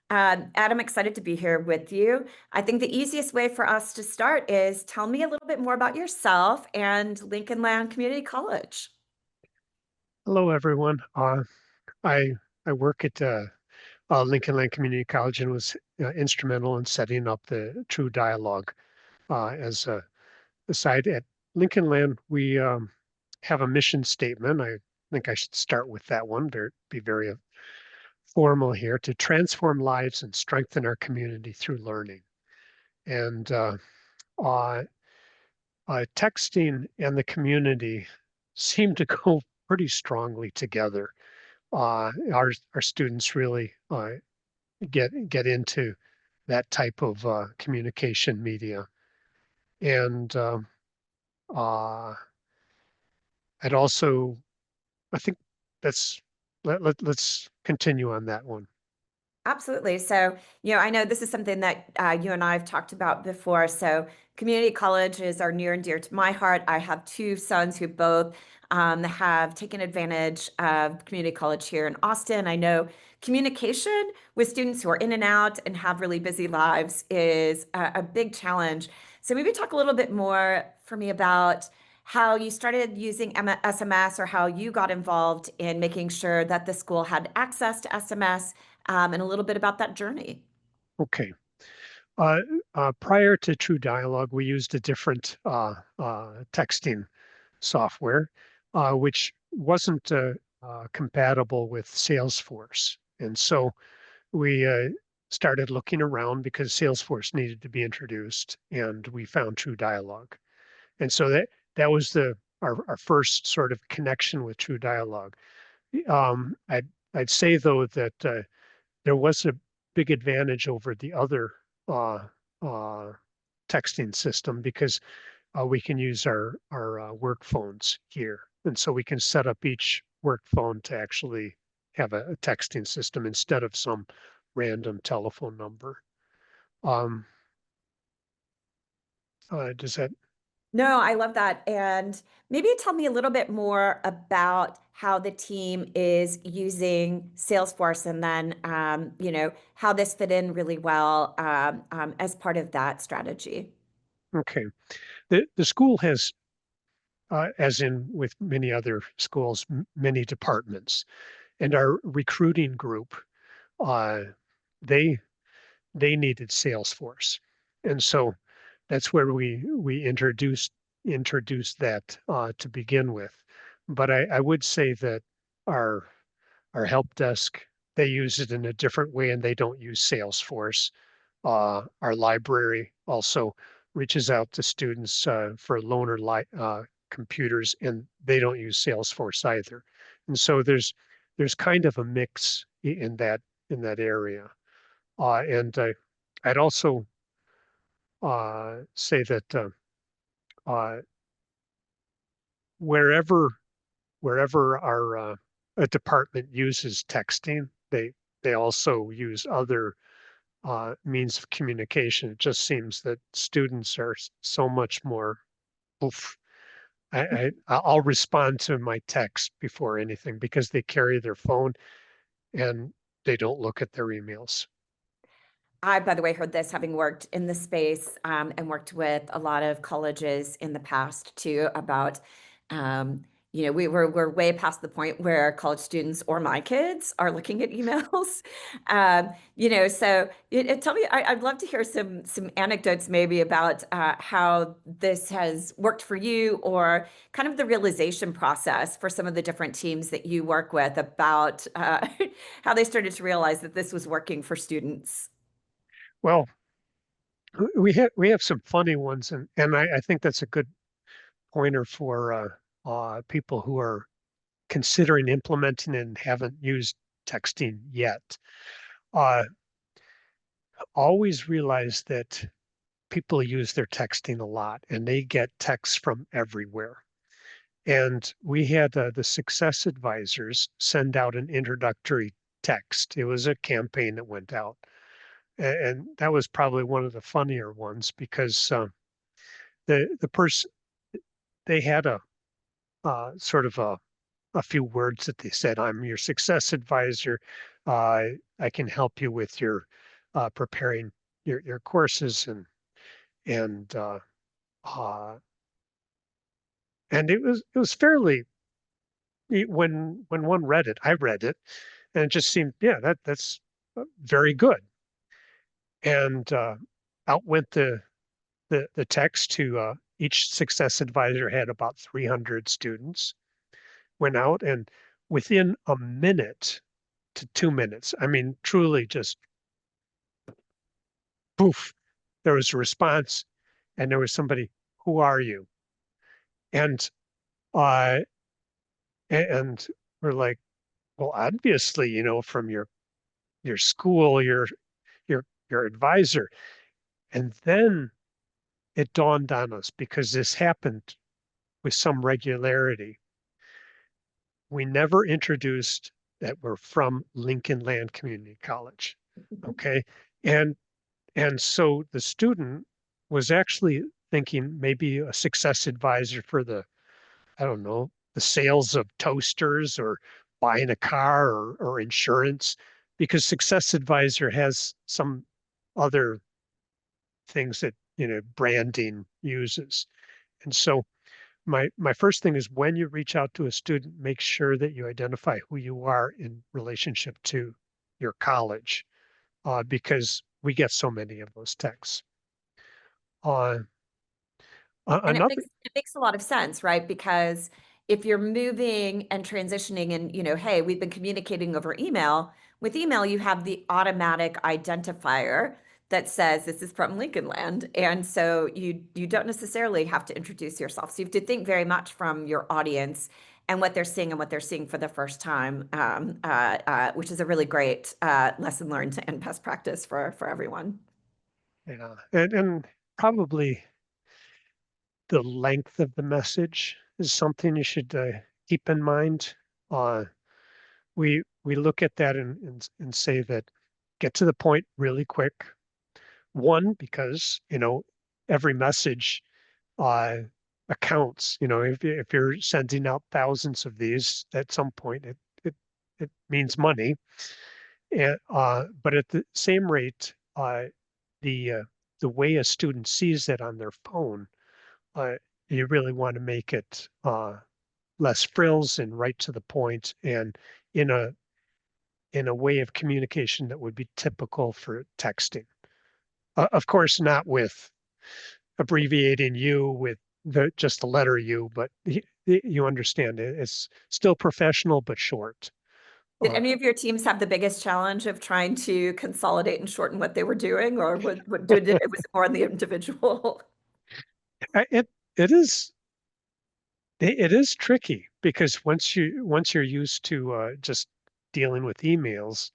Adam, excited to be here with you. I think the easiest way for us to start is tell me a little bit more about yourself and Lincoln Land Community College. Hello, everyone. I I work at Lincoln Land Community College and was instrumental in setting up the TrueDialog as a side at Lincoln Land. We have a mission statement. I think I should start with that one. Be very formal here to transform lives and strengthen our community through learning. And uh, texting and the community seem to go pretty strongly together. Our students really get into that type of communication media, and uh, I'd also I think that's let's continue on that one. Absolutely. So, I know this is something that you and I have talked about before. So, community colleges are near and dear to my heart. I have two sons who both have taken advantage of community college here in Austin. I know communication with students who are in and out and have really busy lives is a big challenge. So, maybe talk a little bit more for me about how you started using SMS or how you got involved in making sure that the school had access to SMS and a little bit about that journey. Okay. Uh, Prior to True Dialogue, we used a different texting software, which wasn't compatible with Salesforce, and so we started looking around because Salesforce needed to be introduced, and we found True Dialogue. And so that was our first sort of connection with True Dialogue. I'd say though that there was a big advantage over the other uh, uh, texting system because we can use our work phones here, and so we can set up each work phone to actually have a texting system instead of some random telephone number. Um, does that No, I love that. And maybe tell me a little bit more about how the team is using Salesforce and then, how this fit in really well as part of that strategy. okay? The school has, as in with many other schools, many departments, and our recruiting group, uh, they they needed Salesforce, and so that's where we introduced that to begin with. But I would say that our our help desk, they use it in a different way, and they don't use Salesforce. Our library also reaches out to students for loaner computers, and they don't use Salesforce either. And so there's kind of a mix in that area. And I'd also say that uh, wherever wherever our a department uses texting, they also use other means of communication. It just seems that students are so much more. Oof, I'll respond to my text before anything because they carry their phone and they don't look at their emails. I, by the way, heard this having worked in the space and worked with a lot of colleges in the past too about, we're way past the point where college students or my kids are looking at emails. So tell me, I'd love to hear some anecdotes maybe about how this has worked for you or kind of the realization process for some of the different teams that you work with about how they started to realize that this was working for students. Well, we have some funny ones, and I think that's a good pointer for people who are considering implementing and haven't used texting yet. Uh, Always realize that people use their texting a lot and they get texts from everywhere. And we had the success advisors send out an introductory text. It was a campaign that went out. And that was probably one of the funnier ones because the person, they had a sort of a few words that they said, I'm your success advisor. I can help you with your preparing your courses and uh, and it was fairly when one read it, I read it, and it just seemed, yeah, that's very good. And out went the text to each success advisor had about 300 students, went out, and within a minute to 2 minutes, I mean, truly just poof, there was a response, and there was somebody, who are you? And uh, and we're like, well, obviously, from your school, your advisor. And then it dawned on us, because this happened with some regularity. We never introduced that we're from Lincoln Land Community College. Okay. And so the student was actually thinking maybe a success advisor for I don't know, the sales of toasters or buying a car or insurance, because success advisor has some other things that, branding uses. And so my first thing is, when you reach out to a student, make sure that you identify who you are in relationship to your college, because we get so many of those texts. Uh, And Another, it makes a lot of sense, right? Because if you're moving and transitioning and, hey, we've been communicating over email, with email, you have the automatic identifier that says this is from Lincoln Land. And so you don't necessarily have to introduce yourself. So you have to think very much from your audience and what they're seeing and what they're seeing for the first time, which is a really great lesson learned and best practice for everyone. yeah, and probably the length of the message is something you should keep in mind. Uh, we look at that and say that, get to the point really quick. One, because every message uh, accounts. If you're sending out thousands of these, at some point it means money. And but at the same rate, the uh, the way a student sees it on their phone, uh, you really want to make it less frills and right to the point, and in a way of communication that would be typical for texting. Of course, not with abbreviating you with just the letter U, but you understand it. It's still professional but short. Did Uh, any of your teams have the biggest challenge of trying to consolidate and shorten what they were doing, or what did it was more on the individual? it it is it is tricky, because once you're used to just dealing with emails,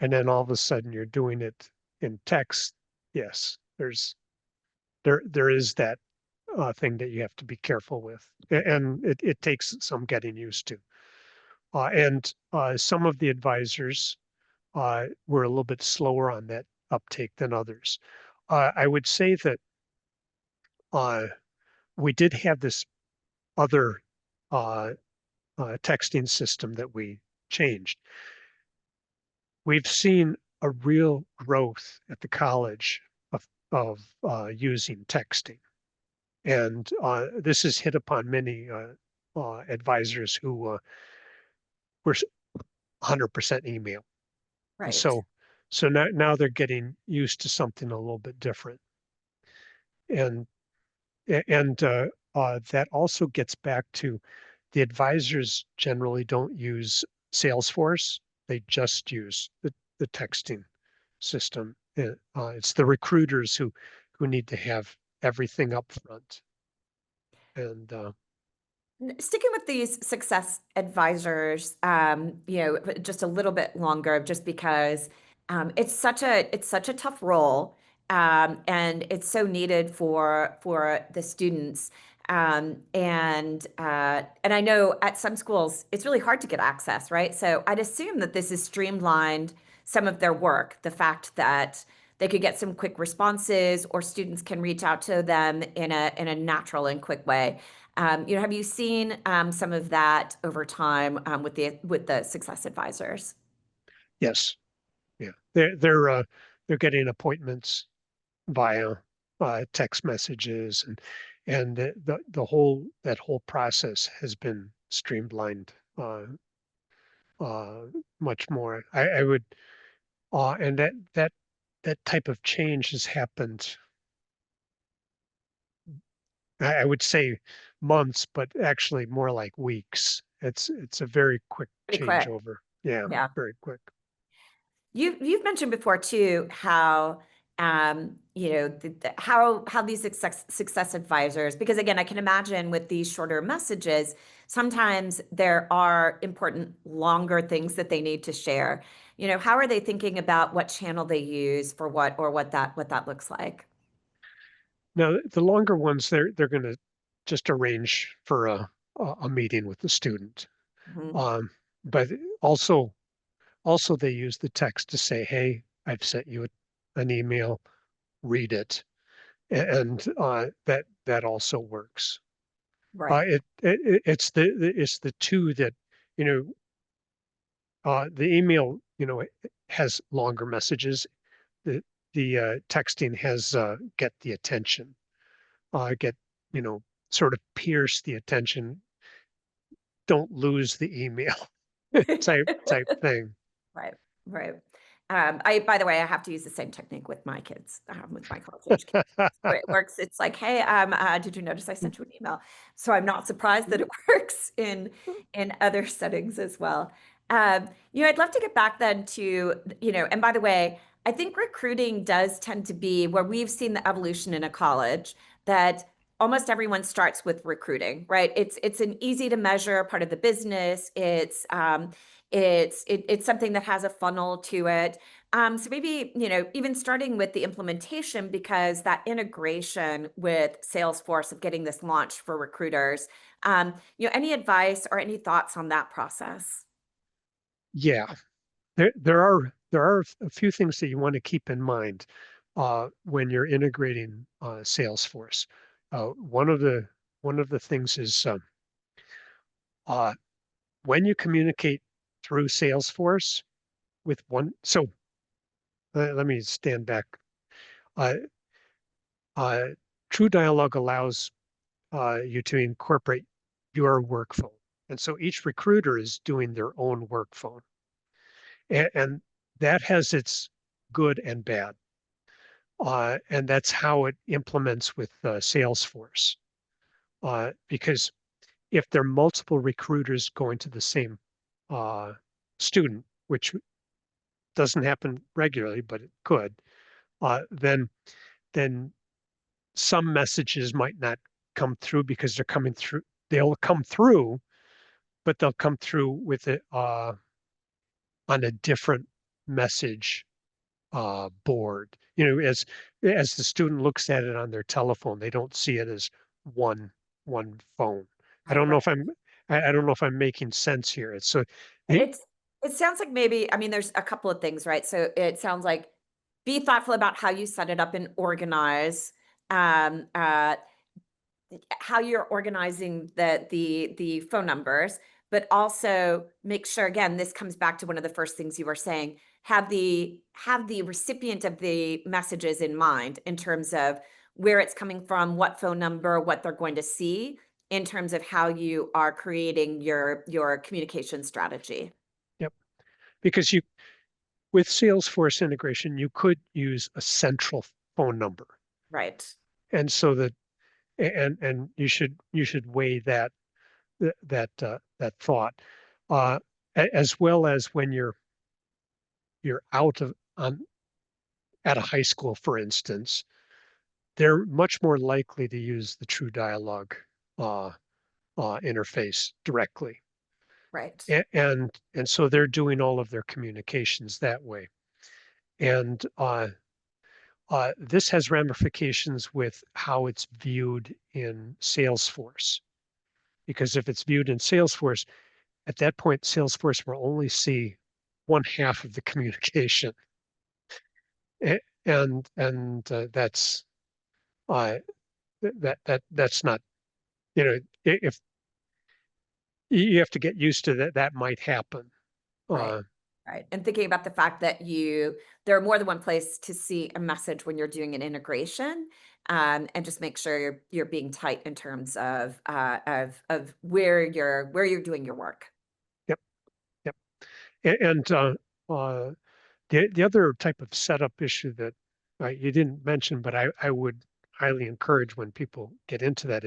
and then all of a sudden you're doing it in text. Yes, there is that thing that you have to be careful with, and it takes some getting used to. And some of the advisors were a little bit slower on that uptake than others. I would say that uh, we did have this other uh, texting system that we changed. We've seen a real growth at the college of using texting. And this has hit upon many advisors who were 100% email. And Right. so now they're getting used to something a little bit different. And that also gets back to, the advisors generally don't use Salesforce. They just use the texting system. It's the recruiters who need to have everything up front. And Sticking with these success advisors, just a little bit longer, just because it's such a tough role, and it's so needed for the students. And I know at some schools it's really hard to get access, right? So I'd assume that this has streamlined some of their work. The fact that they could get some quick responses, or students can reach out to them in a natural and quick way. Have you seen some of that over time with the success advisors? yes, Yeah. They're getting appointments via text messages, and the whole that whole process has been streamlined uh, much more. I would and that type of change has happened. I would say months, but actually more like weeks. It's a very quick Pretty quick. changeover. Yeah, Yeah. very quick. You've mentioned before too how how these success advisors, because again, I can imagine with these shorter messages, sometimes there are important longer things that they need to share. How are they thinking about what channel they use for what, or what that looks like? Now, the longer ones, they're going to just arrange for a meeting with the student. Mhm. Um, but also they use the text to say, "Hey, I've sent you an email. Read it," and that also works. Right. It's the two that you know the email has longer messages. The texting has get the attention, get you know sort of pierce the attention, don't lose the email type thing. Right, right. By the way, I have to use the same technique with my kids, with my college age kids. So it works. It's like, hey, did you notice I sent you an email? So I'm not surprised that it works in other settings as well. I'd love to get back then to, and by the way, I think recruiting does tend to be where we've seen the evolution in a college that almost everyone starts with recruiting, right? It's an easy to measure part of the business. It's something that has a funnel to it. So maybe, even starting with the implementation, because that integration with Salesforce of getting this launched for recruiters, any advice or any thoughts on that process? Yeah, there are a few things that you want to keep in mind when you're integrating Salesforce. One of the things is uh, when you communicate through Salesforce with one. So let me stand back. Uh, uh, TrueDialog allows you to incorporate your work phone, and so each recruiter is doing their own work phone, and that has its good and bad. And that's how it implements with Salesforce. Because if there are multiple recruiters going to the same uh, student, which doesn't happen regularly, but it could, then some messages might not come through because they're coming through. They'll come through, but they'll come through with it on a different message board. As the student looks at it on their telephone, they don't see it as one one phone. I don't know Right. if I'm I don't know if I'm making sense here. It's so it, It's it sounds like maybe, I mean, there's a couple of things, right? So it sounds like be thoughtful about how you set it up and organize. Um, uh, how you're organizing the phone numbers, but also make sure, again, this comes back to one of the first things you were saying, have the recipient of the messages in mind in terms of where it's coming from, what phone number, what they're going to see in terms of how you are creating your communication strategy. yep, because you with Salesforce integration, you could use a central phone number, Right. and so that and you should weigh that thought, uh, as well as when you're out of on at a high school, for instance, they're much more likely to use the TrueDialog uh, interface directly, Right. and so they're doing all of their communications that way. And this has ramifications with how it's viewed in Salesforce, because if it's viewed in Salesforce, at that point, Salesforce will only see one half of the communication, and uh, that's not if you have to get used to that. That might happen. Right. Uh, Right. And thinking about the fact that there are more than one place to see a message when you're doing an integration, and just make sure you're being tight in terms of where you're doing your work. Yep, yep. And uh, the other type of setup issue that you didn't mention, but I would highly encourage when people get into that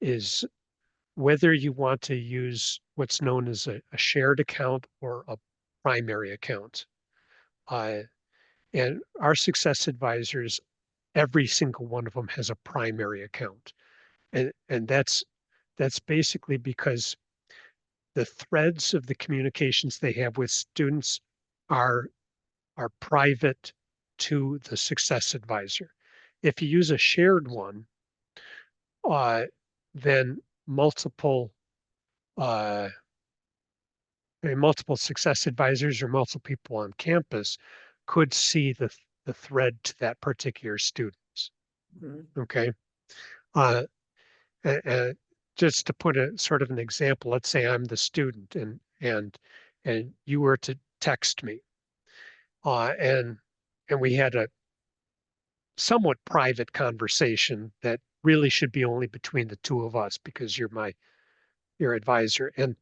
is whether you want to use what's known as a shared account or a primary account. Uh, and our success advisors, every single one of them has a primary account. And that's basically because the threads of the communications they have with students are are private to the success advisor. If you use a shared one, uh, then uh, multiple success advisors or multiple people on campus could see the thread to that particular student. Mhm. Okay. Uh, uh, just to put a sort of an example, let's say I'm the student and you were to text me, uh, and and we had a somewhat private conversation that really should be only between the two of us because you're your advisor. And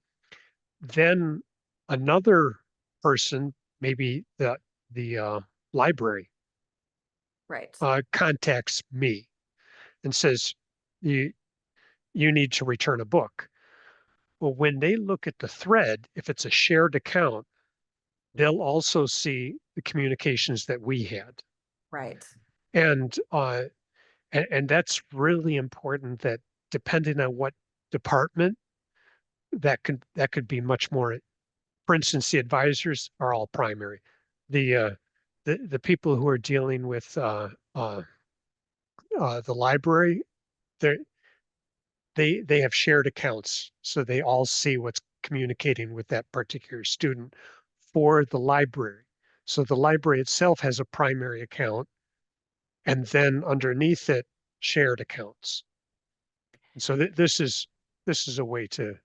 then another person, maybe the library, Right. contacts me and says, you you need to return a book. Well, when they look at the thread, if it's a shared account, they'll also see the communications that we had. Right. And and that's really important that depending on what department, that could be much more. For instance, the advisors are all primary. The the people who are dealing with the library, they they have shared accounts, so they all see what's communicating with that particular student for the library. So the library itself has a primary account, and then underneath it, shared accounts. And so this is a way to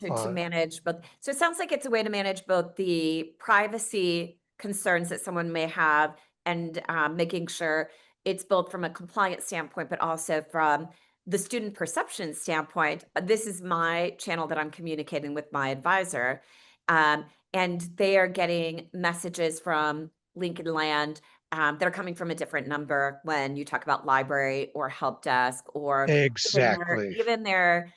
To uh, manage both. So it sounds like it's a way to manage both the privacy concerns that someone may have and making sure it's both from a compliance standpoint, but also from the student perception standpoint. This is my channel that I'm communicating with my advisor. Um, and they are getting messages from Lincoln Land that are coming from a different number when you talk about library or help desk or exactly. even their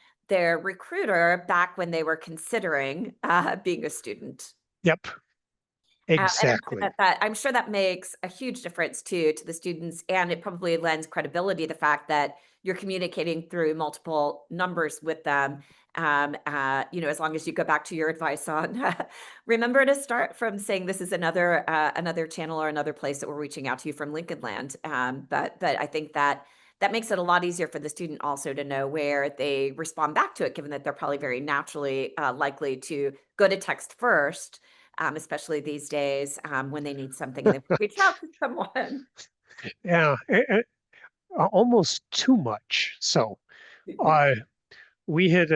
recruiter back when they were considering, being a student. Yep, And I'm sure exactly. I'm sure that makes a huge difference too to the students, and it probably lends credibility, the fact that you're communicating through multiple numbers with them, as long as you go back to your advice on, remember to start from saying this is another channel or another place that we're reaching out to you from Lincoln Land, but I think that makes it a lot easier for the student also to know where they respond back to it, given that they're probably very naturally, likely to go to text first, especially these days, when they need something and they reach out to someone. Yeah, almost too much. So, uh, we had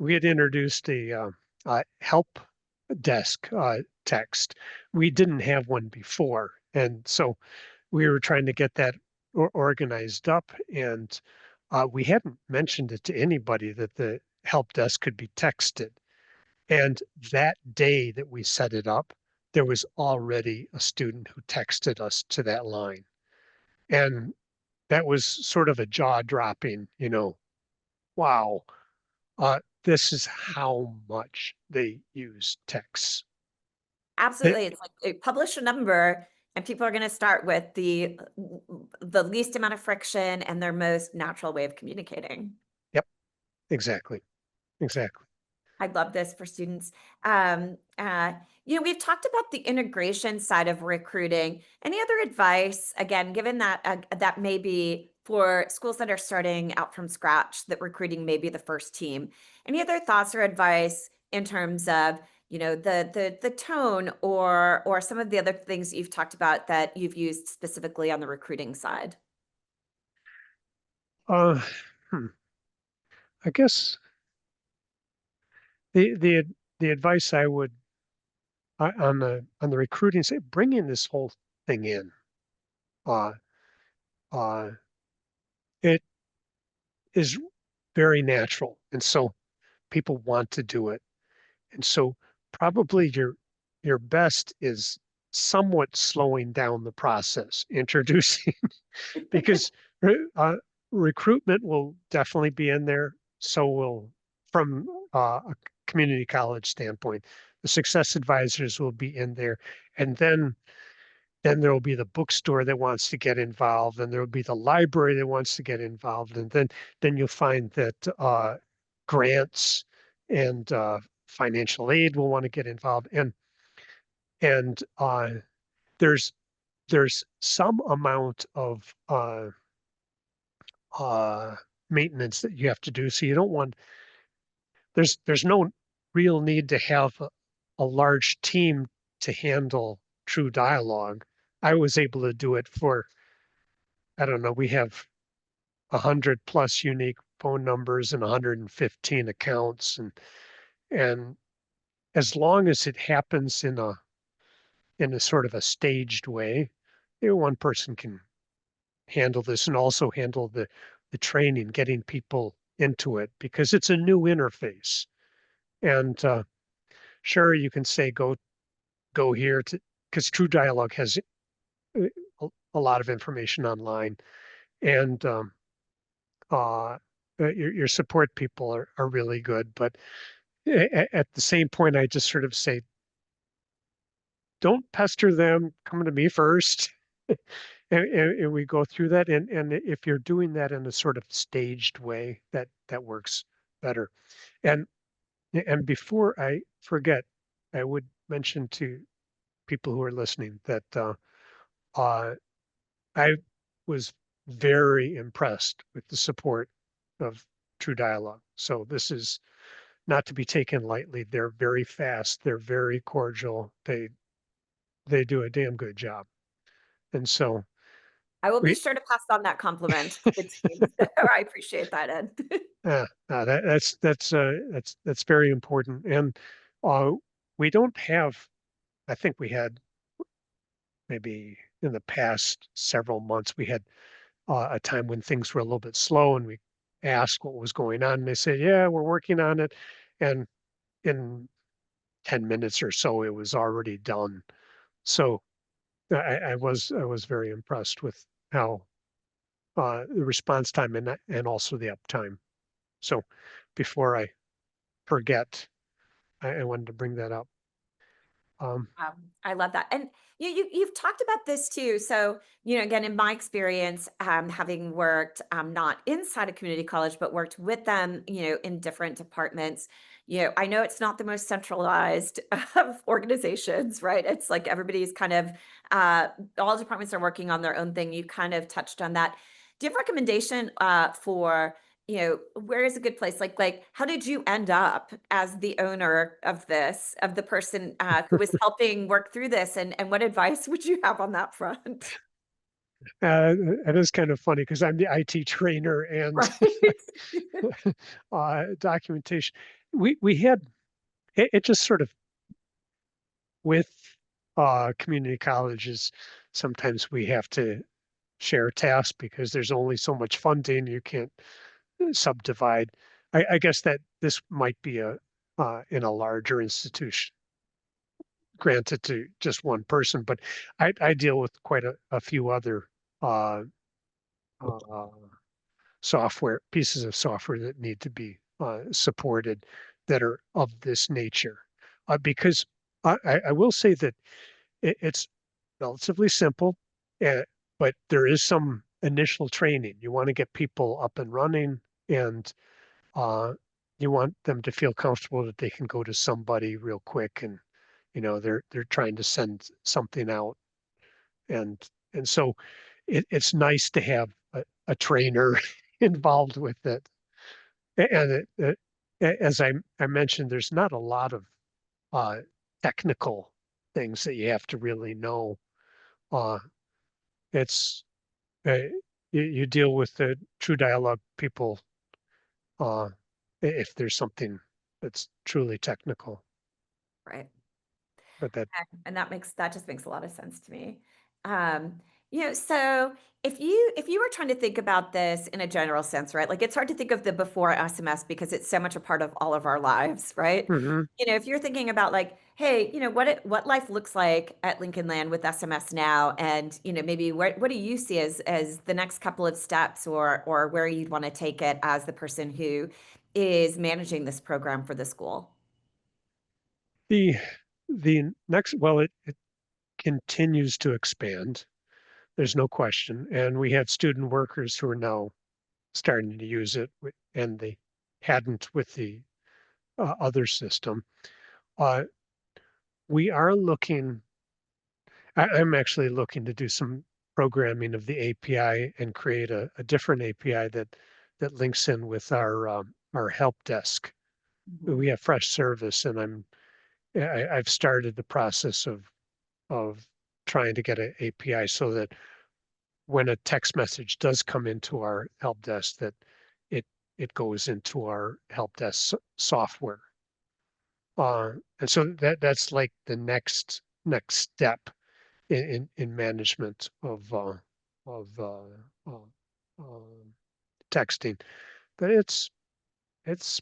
introduced a help desk text. We didn't have one before, and so we were trying to get that organized up, and we hadn't mentioned it to anybody that the help desk could be texted. And that day that we set it up, there was already a student who texted us to that line. And that was sort of a jaw dropping, wow, this is how much they use text. They- Absolutely. It's like publish a number and people are going to start with the least amount of friction and their most natural way of communicating. yep, exactly, exactly. I love this for students. We've talked about the integration side of recruiting. Any other advice, again, given that that may be for schools that are starting out from scratch, that recruiting may be the first team. Any other thoughts or advice in terms of the tone or some of the other things that you've talked about that you've used specifically on the recruiting side? Uh, hmm, I guess the the the advice I would on the recruiting say bringing this whole thing in, uh, uh, it is very natural, and so people want to do it. And so probably your best is somewhat slowing down the process, introducing because uh, recruitment will definitely be in there. So will from a community college standpoint, the success advisors will be in there, and then there will be the bookstore that wants to get involved, and there will be the library that wants to get involved, and then you'll find that grants and financial aid will want to get involved, and there's there's some amount of uh, maintenance that you have to do. So you don't want there's no real need to have a large team to handle TrueDialog. I was able to do it for I don't know, we have 100+ unique phone numbers and 115 accounts, and as long as it happens in a sort of a staged way, one person can handle this and also handle the training, getting people into it because it's a new interface. And sure, you can say go here to because TrueDialog has uh, a lot of information online, and your support people are really good. But at the same point, I just sort of say, don't pester them, come to me first. And we go through that. And if you're doing that in a sort of staged way, that works better. And and before I forget, I would mention to people who are listening that uh, I was very impressed with the support of True Dialogue. So this is not to be taken lightly. They're very fast. They're very cordial. They do a damn good job. And so I will be we sure to pass on that compliment to the team. I appreciate that, Ed. that's very important. And uh, we don't have. I think we had maybe in the past several months we had a time when things were a little bit slow, and we asked what was going on, and they said, "Yeah, we're working on it," and in 10 minutes or so, it was already done. So I was very impressed with how the response time and also the uptime. So before I forget, I wanted to bring that up. Um, I love that. And you've talked about this too. So, again, in my experience, having worked not inside a community college, but worked with them, in different departments, I know it's not the most centralized of organizations, right? It's like everybody's kind of all departments are working on their own thing. You kind of touched on that. Do you have a recommendation for where is a good place? Like, how did you end up as the owner of this, of the person who was helping work through this? And what advice would you have on that front? it is kind of funny because I'm the IT trainer and Right. documentation. We had it just sort of with community colleges. Sometimes we have to share tasks because there's only so much funding. You can't subdivide. I guess that this might be a in a larger institution granted to just one person, but I deal with quite a few other uh, uh, software pieces of software that need to be supported that are of this nature. Because I will say that it's relatively simple, uh, but there is some initial training. You want to get people up and running, and uh, you want them to feel comfortable that they can go to somebody real quick, and they're trying to send something out, and so it's nice to have a trainer involved with it. And as I mentioned, there's not a lot of uh, technical things that you have to really know. Uh, it's uh, you deal with the true dialogue people uh, if there's something that's truly technical. Right. but that. And that just makes a lot of sense to me. Um, so if you were trying to think about this in a general sense, right? Like it's hard to think of the before SMS because it's so much a part of all of our lives, right? Mhm. If you're thinking about like, hey, what life looks like at Lincoln Land with SMS now, and maybe what do you see as the next couple of steps, or where you'd want to take it as the person who is managing this program for the school? The the next, well, it continues to expand. There's no question, and we have student workers who are now starting to use it, and they hadn't with the other system. Uh, we are looking. I'm actually looking to do some programming of the API and create a different API that links in with our help desk. Mhm. We have fresh service, and I've started the process of trying to get an API so that when a text message does come into our help desk, that it it goes into our help desk software. And so that's like the next step in management of uh, um, texting. But it's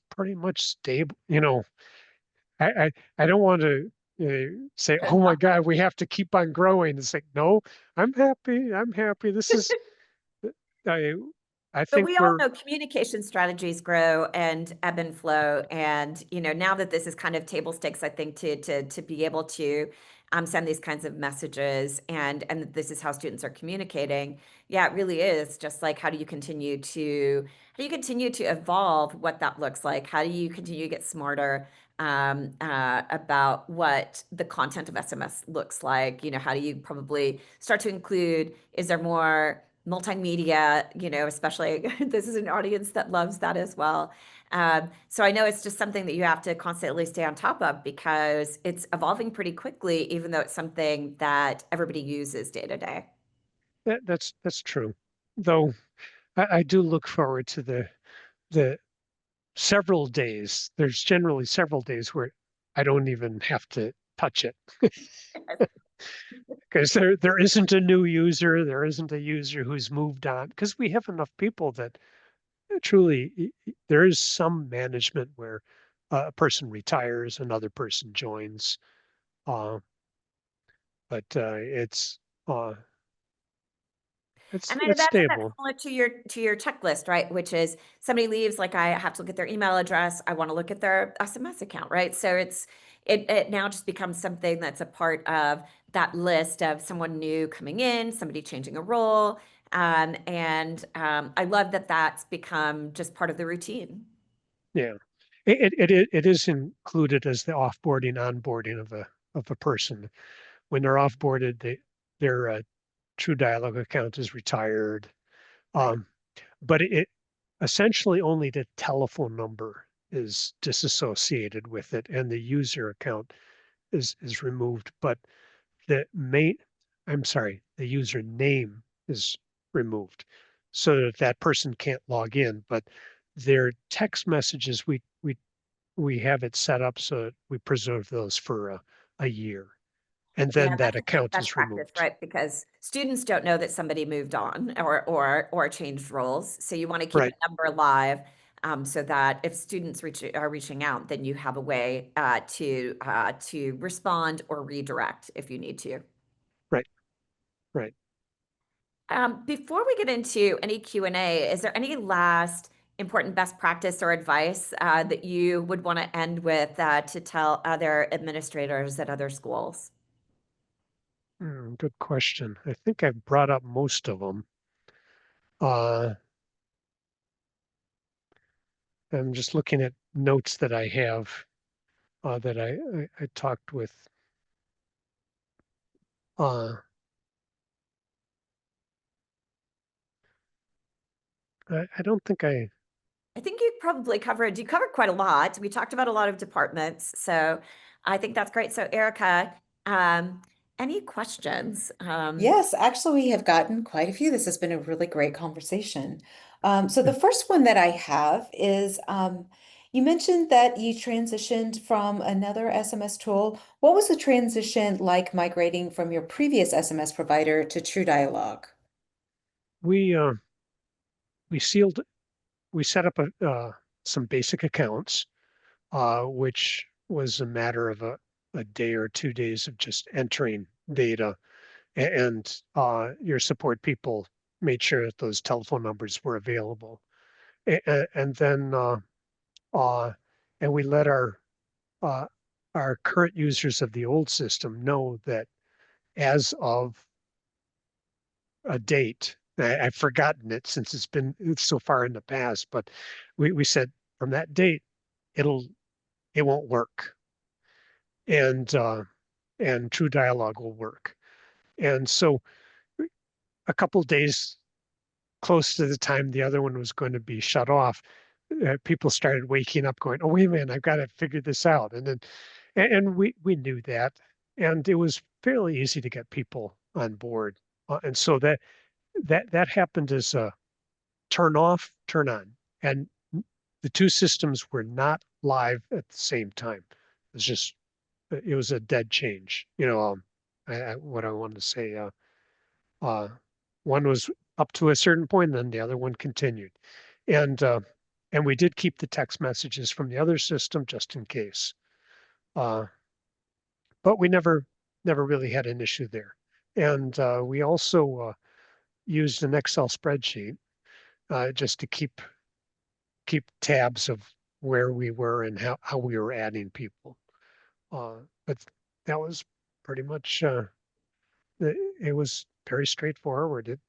pretty much stable. I don't want to say, oh my God, we have to keep on growing. It's like, no, I'm happy. I'm happy. This is I I But think we all we're know communication strategies grow and ebb and flow. And now that this is kind of table stakes, I think to be able to send these kinds of messages, and that this is how students are communicating. Yeah, it really is just like how do you continue to evolve what that looks like? How do you continue to get smarter about what the content of SMS looks like? How do you probably start to include? Is there more multimedia, especially this is an audience that loves that as well. So I know it's just something that you have to constantly stay on top of because it's evolving pretty quickly, even though it's something that everybody uses day to day. that's true. Though I do look forward to the several days. There's generally several days where I don't even have to touch it because there isn't a new user, there isn't a user who's moved on because we have enough people that truly there is some management where a person retires, another person joins, uh, but uh, And I know it's that's stable. similar to your checklist, right? Which is somebody leaves, like I have to look at their email address, I want to look at their SMS account, right? So it now just becomes something that's a part of that list of someone new coming in, somebody changing a role. And I love that that's become just part of the routine. Yeah, it is included as the offboarding, onboarding of a person. When they're offboarded, their TrueDialog account is retired. Right. Um, but it essentially only the telephone number is disassociated with it, and the user account is removed. But the main, I'm sorry, the user name is removed, so that that person can't log in. But their text messages, we have it set up so that we preserve those for a year, and Yeah, then that that's a great account best is practice, removed. right? Because students don't know that somebody moved on or changed roles. So you want to keep a Right, number alive, so that if students are reaching out, then you have a way to respond or redirect if you need to. right, right. Before we get into any Q&A, is there any last important best practice or advice that you would want to end with to tell other administrators at other schools? Good question. I think I've brought up most of them. Uh, I'm just looking at notes that I have that I talked with. Uh, I don't think I think you covered quite a lot. We talked about a lot of departments, so I think that's great. So Erica, any questions? Yes, actually, we have gotten quite a few. This has been a really great conversation. So the first one that I have is, You mentioned that you transitioned from another SMS tool. What was the transition like migrating from your previous SMS provider to TrueDialog? We we sealed we set up some basic accounts, which was a matter of a day or 2 days of just entering data, and your support people made sure that those telephone numbers were available, and then uh, and we let uh, our current users of the old system know that as of a date. I've forgotten it since it's so far in the past, but we said from that date it'll it won't work, and True Dialogue will work. And so a couple days close to the time the other one was going to be shut off, people started waking up, going, "Oh, wait a minute, I've got to figure this out." And then and we knew that, and it was fairly easy to get people on board, and so that happened as a turn off, turn on. And the two systems were not live at the same time. It was a dead change. What I wanted to say, uh, one was up to a certain point, and then the other one continued. And, uh, and we did keep the text messages from the other system just in case. Uh, but we never really had an issue there. And we also used an Excel spreadsheet just to keep tabs of where we were and how we were adding people. But that was pretty much it was very straightforward.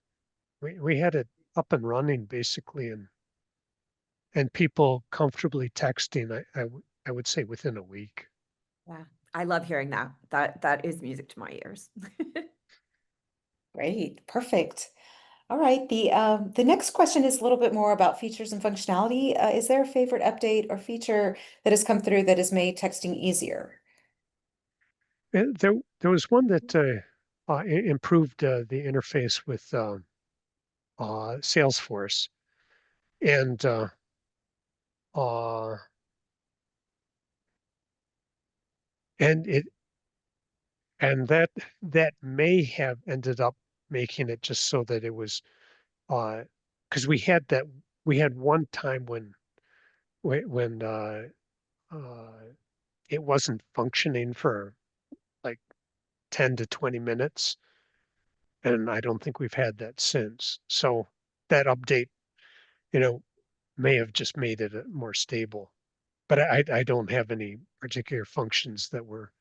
We had it up and running basically, and people comfortably texting. I would say within a week. Yeah, I love hearing that. That is music to my ears. Great, perfect. All right, the next question is a little bit more about features and functionality. Is there a favorite update or feature that has come through that has made texting easier? There was one that improved the interface with Salesforce, and uh, and it and that may have ended up making it just so that it was because we had one time when it wasn't functioning for like 10 to 20 minutes, and I don't think we've had that since. So that update, you know, may have just made it more stable. But I don't have any particular functions that were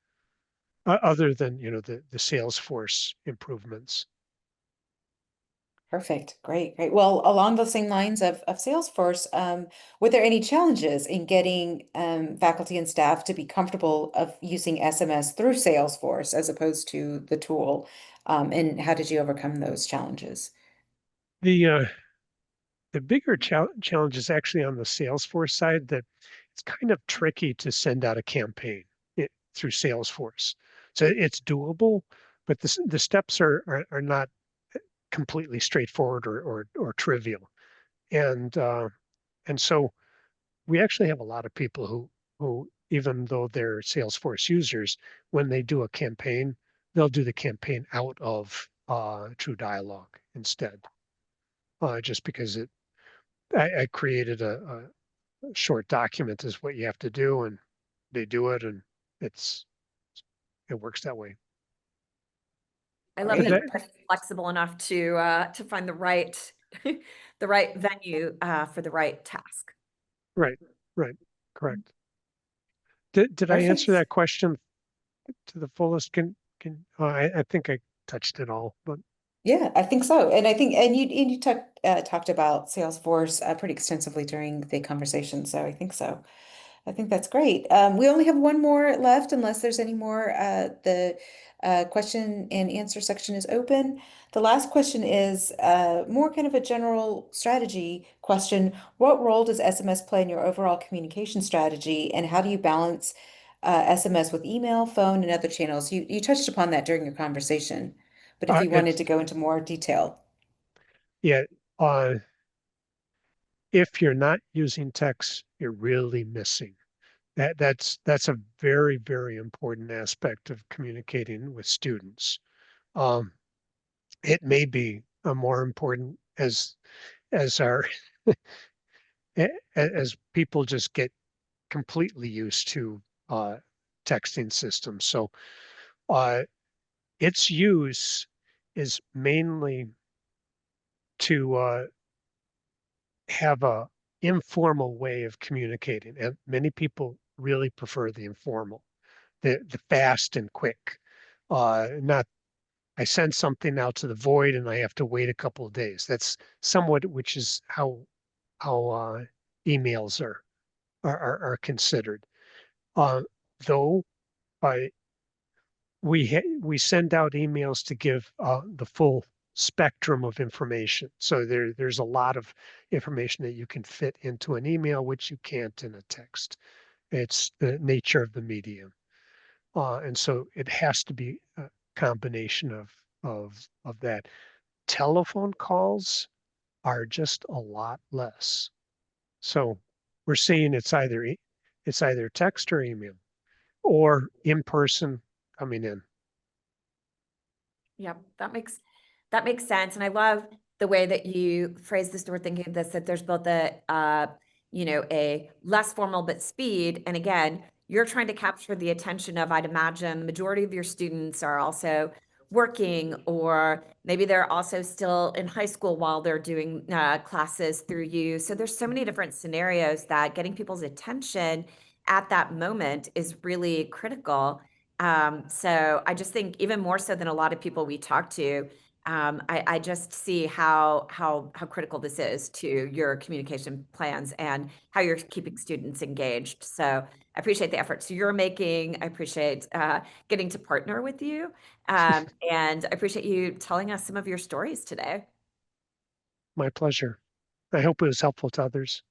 other than the Salesforce improvements. Perfect. Great, great. Well, along those same lines of Salesforce, were there any challenges in getting faculty and staff to be comfortable of using SMS through Salesforce as opposed to the tool? And how did you overcome those challenges? The the bigger challenge is actually on the Salesforce side, that it's kind of tricky to send out a campaign through Salesforce. So it's doable, but the steps are not completely straightforward or trivial. And and so we actually have a lot of people who even though they're Salesforce users, when they do a campaign, they'll do the campaign out of True Dialogue instead, just because I created a short document is what you have to do, and they do it, and it's it works that way. I love Great. that it's flexible enough to find the right the right venue for the right task. Right, right, correct. Did I answer Perfect. that question to the fullest? Can I think I touched it all, but Yeah, I think so. And I think and you talked about Salesforce pretty extensively during the conversation, so I think so. I think that's great. We only have one more left, unless there's any more. The question and answer section is open. The last question is more kind of a general strategy question. What role does SMS play in your overall communication strategy, and how do you balance SMS with email, phone, and other channels? You touched upon that during your conversation, but if you wanted it's to go into more detail. yeah. Uh, if you're not using text, you're really missing. That's a very, very important aspect of communicating with students. It may be more important as our as people just get completely used to texting systems. So its use is mainly to have a informal way of communicating, and many people really prefer the informal, the fast and quick. Not I send something out to the void and I have to wait a couple of days. That's somewhat which is how emails are considered. Though I we send out emails to give the full spectrum of information. So there's a lot of information that you can fit into an email, which you can't in a text. It's the nature of the medium. And so it has to be a combination of that. Telephone calls are just a lot less. So we're seeing it's either text or email or in person coming in. Yep, that makes sense. And I love the way that you phrase this, or thinking of this, that there's both a less formal but speed. And again, you're trying to capture the attention of, I'd imagine, the majority of your students are also working, or maybe they're also still in high school while they're doing classes through you. So there's so many different scenarios that getting people's attention at that moment is really critical. So I just think even more so than a lot of people we talk to, I just see how critical this is to your communication plans and how you're keeping students engaged. So I appreciate the efforts you're making. I appreciate getting to partner with you, and I appreciate you telling us some of your stories today. My pleasure. I hope it was helpful to others.